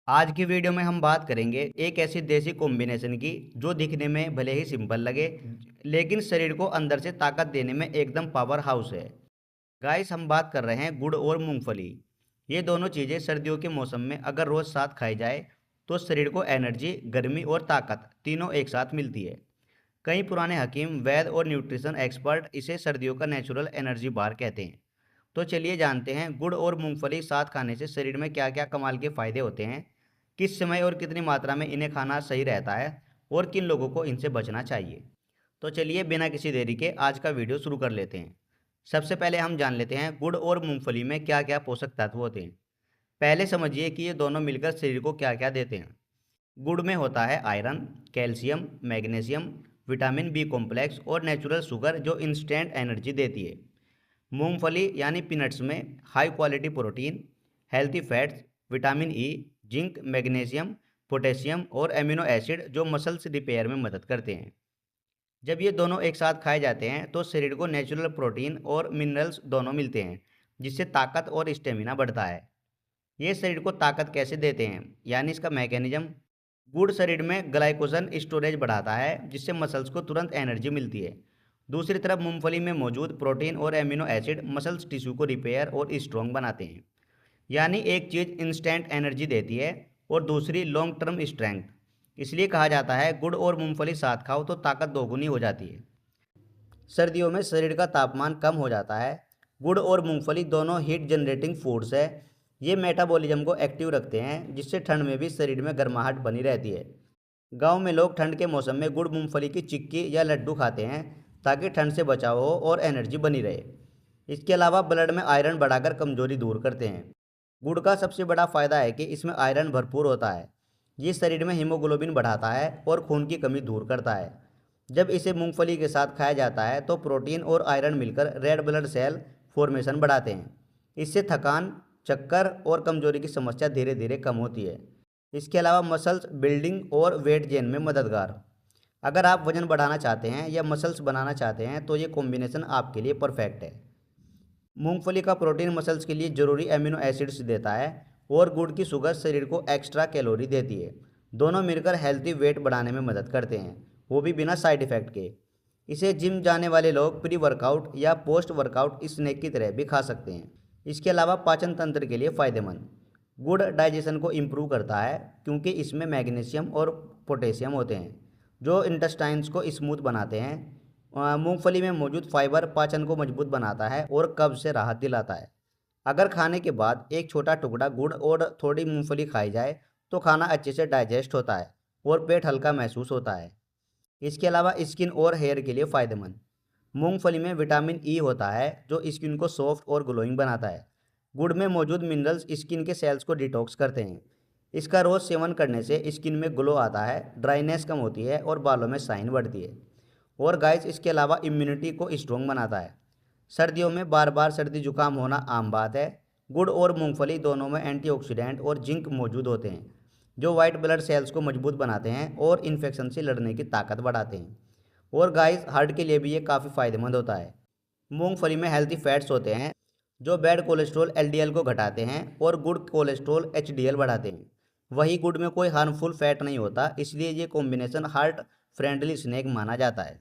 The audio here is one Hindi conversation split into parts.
आज की वीडियो में हम बात करेंगे एक ऐसी देसी कॉम्बिनेशन की जो दिखने में भले ही सिंपल लगे लेकिन शरीर को अंदर से ताकत देने में एकदम पावर हाउस है। गाइस, हम बात कर रहे हैं गुड़ और मूंगफली। ये दोनों चीज़ें सर्दियों के मौसम में अगर रोज़ साथ खाई जाए तो शरीर को एनर्जी, गर्मी और ताकत तीनों एक साथ मिलती है। कई पुराने हकीम, वैद्य और न्यूट्रिशन एक्सपर्ट इसे सर्दियों का नेचुरल एनर्जी बार कहते हैं। तो चलिए जानते हैं गुड़ और मूंगफली साथ खाने से शरीर में क्या क्या कमाल के फायदे होते हैं, किस समय और कितनी मात्रा में इन्हें खाना सही रहता है और किन लोगों को इनसे बचना चाहिए। तो चलिए बिना किसी देरी के आज का वीडियो शुरू कर लेते हैं। सबसे पहले हम जान लेते हैं गुड़ और मूंगफली में क्या क्या पोषक तत्व होते हैं। पहले समझिए कि ये दोनों मिलकर शरीर को क्या क्या देते हैं। गुड़ में होता है iron, calcium, magnesium, vitamin B complex और नेचुरल शुगर जो इंस्टेंट एनर्जी देती है। मूंगफली यानी पीनट्स में high quality protein, healthy fats, vitamin E, zinc, magnesium, potassium और एमिनो एसिड जो मसल्स रिपेयर में मदद करते हैं। जब ये दोनों एक साथ खाए जाते हैं तो शरीर को नेचुरल प्रोटीन और मिनरल्स दोनों मिलते हैं, जिससे ताकत और स्टेमिना बढ़ता है। ये शरीर को ताकत कैसे देते हैं, यानी इसका मैकेनिज्म। गुड़ शरीर में ग्लाइकोजन स्टोरेज बढ़ाता है, जिससे मसल्स को तुरंत एनर्जी मिलती है। दूसरी तरफ मूंगफली में मौजूद प्रोटीन और एमिनो एसिड मसल्स टिश्यू को रिपेयर और स्ट्रॉन्ग बनाते हैं। यानी एक चीज़ इंस्टेंट एनर्जी देती है और दूसरी लॉन्ग टर्म स्ट्रेंथ। इसलिए कहा जाता है गुड़ और मूंगफली साथ खाओ तो ताकत दोगुनी हो जाती है। सर्दियों में शरीर का तापमान कम हो जाता है। गुड़ और मूंगफली दोनों हीट जनरेटिंग फूड्स है। ये मेटाबॉलिज्म को एक्टिव रखते हैं, जिससे ठंड में भी शरीर में गर्माहट बनी रहती है। गांव में लोग ठंड के मौसम में गुड़ मूंगफली की चिक्की या लड्डू खाते हैं ताकि ठंड से बचाव हो और एनर्जी बनी रहे। इसके अलावा ब्लड में आयरन बढ़ाकर कमजोरी दूर करते हैं। गुड़ का सबसे बड़ा फायदा है कि इसमें आयरन भरपूर होता है। ये शरीर में हीमोग्लोबिन बढ़ाता है और खून की कमी दूर करता है। जब इसे मूंगफली के साथ खाया जाता है तो प्रोटीन और आयरन मिलकर रेड ब्लड सेल फॉर्मेशन बढ़ाते हैं। इससे थकान, चक्कर और कमजोरी की समस्या धीरे धीरे कम होती है। इसके अलावा मसल्स बिल्डिंग और वेट गेन में मददगार। अगर आप वजन बढ़ाना चाहते हैं या मसल्स बनाना चाहते हैं तो ये कॉम्बिनेशन आपके लिए परफेक्ट है। मूंगफली का प्रोटीन मसल्स के लिए ज़रूरी एमिनो एसिड्स देता है और गुड़ की शुगर शरीर को एक्स्ट्रा कैलोरी देती है। दोनों मिलकर हेल्थी वेट बढ़ाने में मदद करते हैं, वो भी बिना साइड इफ़ेक्ट के। इसे जिम जाने वाले लोग प्री वर्कआउट या पोस्ट वर्कआउट स्नैक की तरह भी खा सकते हैं। इसके अलावा पाचन तंत्र के लिए फ़ायदेमंद। गुड़ डाइजेशन को इम्प्रूव करता है क्योंकि इसमें मैग्नीशियम और पोटेशियम होते हैं जो इंटेस्टाइन्स को स्मूथ बनाते हैं। मूंगफली में मौजूद फाइबर पाचन को मजबूत बनाता है और कब्ज से राहत दिलाता है। अगर खाने के बाद एक छोटा टुकड़ा गुड़ और थोड़ी मूंगफली खाई जाए तो खाना अच्छे से डाइजेस्ट होता है और पेट हल्का महसूस होता है। इसके अलावा स्किन और हेयर के लिए फ़ायदेमंद। मूंगफली में विटामिन ई होता है जो स्किन को सॉफ्ट और ग्लोइंग बनाता है। गुड़ में मौजूद मिनरल्स स्किन के सेल्स को डिटॉक्स करते हैं। इसका रोज़ सेवन करने से स्किन में ग्लो आता है, ड्राइनेस कम होती है और बालों में शाइन बढ़ती है। और गाइस, इसके अलावा इम्यूनिटी को स्ट्रॉन्ग बनाता है। सर्दियों में बार बार सर्दी जुकाम होना आम बात है। गुड़ और मूंगफली दोनों में एंटीऑक्सीडेंट और जिंक मौजूद होते हैं जो वाइट ब्लड सेल्स को मजबूत बनाते हैं और इन्फेक्शन से लड़ने की ताकत बढ़ाते हैं। और गाइस, हार्ट के लिए भी ये काफ़ी फायदेमंद होता है। मूंगफली में हेल्थी फैट्स होते हैं जो बैड कोलेस्ट्रॉल एलडीएल को घटाते हैं और गुड कोलेस्ट्रॉल एचडीएल बढ़ाते हैं। वही गुड़ में कोई हार्मफुल फैट नहीं होता, इसलिए ये कॉम्बिनेशन हार्ट फ्रेंडली स्नैक माना जाता है।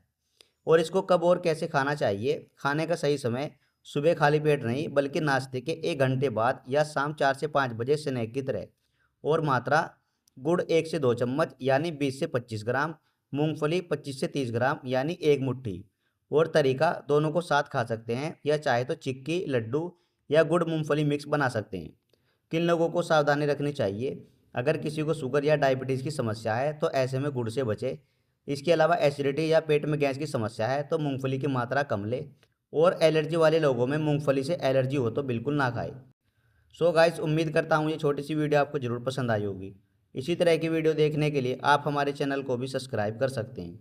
और इसको कब और कैसे खाना चाहिए। खाने का सही समय सुबह खाली पेट नहीं बल्कि नाश्ते के 1 घंटे बाद या शाम 4 से 5 बजे स्नैक की तरह। और मात्रा, गुड़ 1 से 2 चम्मच यानी 20 से 25 ग्राम, मूंगफली 25 से 30 ग्राम यानी 1 मुट्ठी। और तरीका, दोनों को साथ खा सकते हैं या चाहे तो चिक्की, लड्डू या गुड़ मूंगफली मिक्स बना सकते हैं। किन लोगों को सावधानी रखनी चाहिए। अगर किसी को शुगर या डायबिटीज़ की समस्या है तो ऐसे में गुड़ से बचे। इसके अलावा एसिडिटी या पेट में गैस की समस्या है तो मूंगफली की मात्रा कम ले। और एलर्जी वाले लोगों में मूंगफली से एलर्जी हो तो बिल्कुल ना खाए। सो गाइस, उम्मीद करता हूँ ये छोटी सी वीडियो आपको ज़रूर पसंद आई होगी। इसी तरह की वीडियो देखने के लिए आप हमारे चैनल को भी सब्सक्राइब कर सकते हैं।